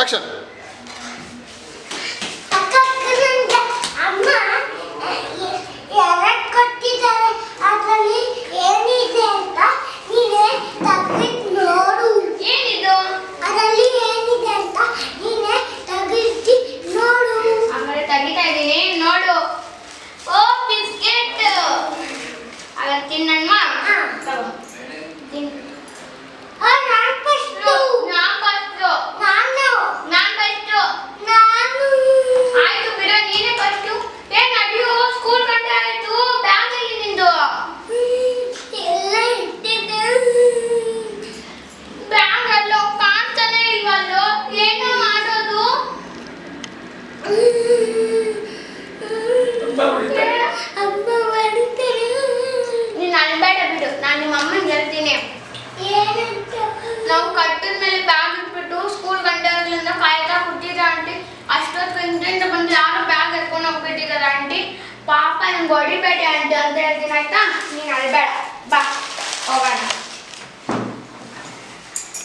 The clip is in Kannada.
ಆಕ್ಷನ್. ನಾವು ಕಟ್ಟಿದ ಮೇಲೆ ಬ್ಯಾಗ್ ಇಟ್ಬಿಟ್ಟು ಸ್ಕೂಲ್ ಗಂಟೆಗಳಿಂದ ಕಾಯ್ತಾ ಕೂತಿದ್ದ ಆಂಟಿ. ಅಷ್ಟೊತ್ತು ಇಂಟಿಂದ ಬಂದು ಯಾರು ಬ್ಯಾಗ್ ಎತ್ಕೊಂಡು ಹೋಗ್ಬಿಟ್ಟಿದ್ದಾರೆ ಆಂಟಿ. ಪಾಪ ನಂಗೆ ಹೊಡಿಬೇಡಿ ಆಂಟಿ ಅಂತ ಹೇಳ್ತೀನಿ, ಆಯ್ತಾ? ನೀನು ಅಳ್ಬೇಡ.